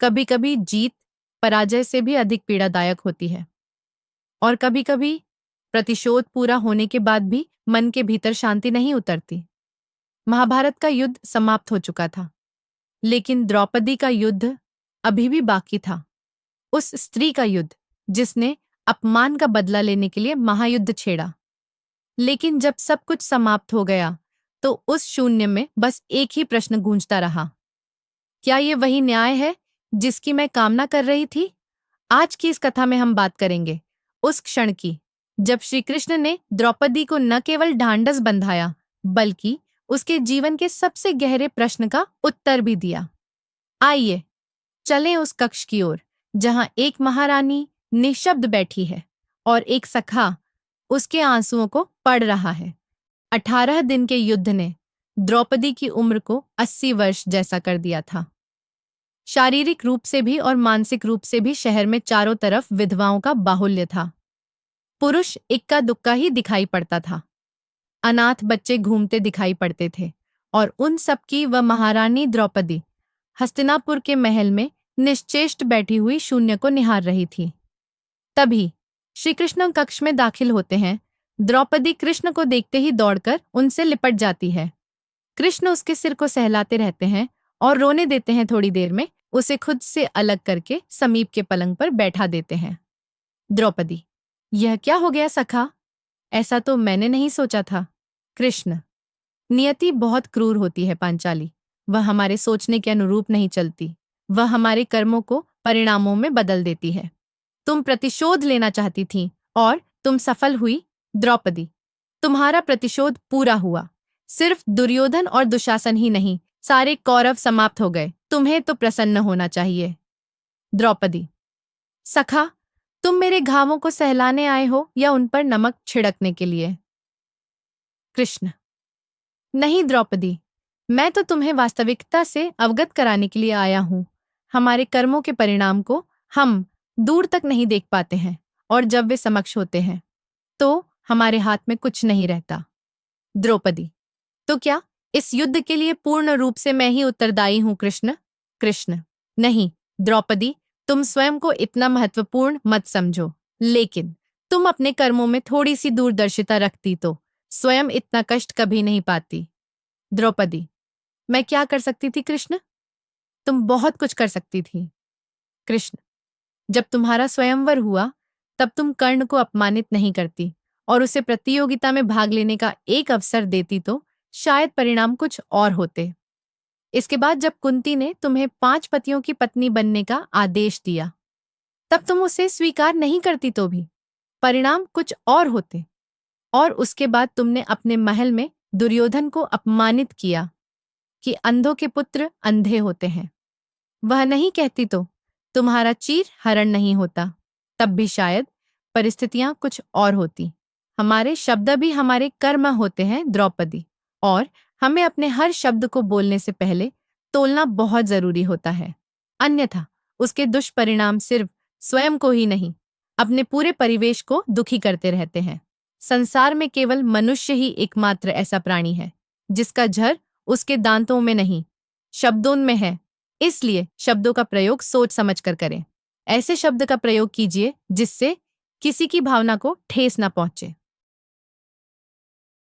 कभी कभी जीत पराजय से भी अधिक पीड़ादायक होती है, और कभी कभी प्रतिशोध पूरा होने के बाद भी मन के भीतर शांति नहीं उतरती। महाभारत का युद्ध समाप्त हो चुका था, लेकिन द्रौपदी का युद्ध अभी भी बाकी था। उस स्त्री का युद्ध जिसने अपमान का बदला लेने के लिए महायुद्ध छेड़ा। लेकिन जब सब कुछ समाप्त हो गया तो उस शून्य में बस एक ही प्रश्न गूंजता रहा। क्या ये वही न्याय है जिसकी मैं कामना कर रही थी? आज की इस कथा में हम बात करेंगे उस क्षण की जब श्री कृष्ण ने द्रौपदी को न केवल ढांढस बंधाया, बल्कि उसके जीवन के सबसे गहरे प्रश्न का उत्तर भी दिया। आइए चलें उस कक्ष की ओर जहां एक महारानी निशब्द बैठी है और एक सखा उसके आंसुओं को पढ़ रहा है। 18 दिन के युद्ध ने द्रौपदी की उम्र को 80 वर्ष जैसा कर दिया था। शारीरिक रूप से भी और मानसिक रूप से भी शहर में चारों तरफ विधवाओं का बाहुल्य था। पुरुष इक्का दुक्का ही दिखाई पड़ता था। अनाथ बच्चे घूमते दिखाई पड़ते थे, और उन सबकी वह महारानी द्रौपदी हस्तिनापुर के महल में निश्चेष्ट बैठी हुई शून्य को निहार रही थी। तभी श्री कृष्ण कक्ष में दाखिल होते हैं। द्रौपदी कृष्ण को देखते ही दौड़कर उनसे लिपट जाती है। कृष्ण उसके सिर को सहलाते रहते हैं और रोने देते हैं। थोड़ी देर में उसे खुद से अलग करके समीप के पलंग पर बैठा देते हैं। द्रौपदी, यह क्या हो गया सखा? ऐसा तो मैंने नहीं सोचा था। कृष्ण, नियति बहुत क्रूर होती है पांचाली। वह हमारे सोचने के अनुरूप नहीं चलती। वह हमारे कर्मों को परिणामों में बदल देती है। तुम प्रतिशोध लेना चाहती थी और तुम सफल हुई। द्रौपदी, तुम्हारा प्रतिशोध पूरा हुआ। सिर्फ दुर्योधन और दुशासन ही नहीं, सारे कौरव समाप्त हो गए। तुम्हें तो प्रसन्न होना चाहिए। द्रौपदी, सखा, तुम मेरे घावों को सहलाने आए हो या उन पर नमक छिड़कने के लिए? कृष्ण, नहीं द्रौपदी, मैं तो तुम्हें वास्तविकता से अवगत कराने के लिए आया हूं। हमारे कर्मों के परिणाम को हम दूर तक नहीं देख पाते हैं, और जब वे समक्ष होते हैं तो हमारे हाथ में कुछ नहीं रहता। द्रौपदी, तो क्या इस युद्ध के लिए पूर्ण रूप से मैं ही उत्तरदायी हूं कृष्ण? कृष्ण, नहीं द्रौपदी, तुम स्वयं को इतना महत्वपूर्ण मत समझो। लेकिन तुम अपने कर्मों में थोड़ी सी दूरदर्शिता रखती तो स्वयं इतना कष्ट कभी नहीं पाती। द्रौपदी, मैं क्या कर सकती थी कृष्ण? तुम बहुत कुछ कर सकती थी। कृष्ण, जब तुम्हारा स्वयंवर हुआ तब तुम कर्ण को अपमानित नहीं करती और उसे प्रतियोगिता में भाग लेने का एक अवसर देती तो शायद परिणाम कुछ और होते। इसके बाद जब कुंती ने तुम्हें 5 पतियों की पत्नी बनने का आदेश दिया, तब तुम उसे स्वीकार नहीं करती तो भी परिणाम कुछ और होते। और उसके बाद तुमने अपने महल में दुर्योधन को अपमानित किया कि अंधों के पुत्र अंधे होते हैं। वह नहीं कहती तो तुम्हारा चीर हरण नहीं होता। तब भी शायद परिस्थितियां कुछ और होती। हमारे शब्द भी हमारे कर्म होते हैं द्रौपदी, और हमें अपने हर शब्द को बोलने से पहले तोलना बहुत जरूरी होता है। अन्यथा उसके दुष्परिणाम सिर्फ स्वयं को ही नहीं, अपने पूरे परिवेश को दुखी करते रहते हैं। संसार में केवल मनुष्य ही एकमात्र ऐसा प्राणी है जिसका झर उसके दांतों में नहीं, शब्दों में है। इसलिए शब्दों का प्रयोग सोच समझ कर करें। ऐसे शब्द का प्रयोग कीजिए जिससे किसी की भावना को ठेस न पहुंचे।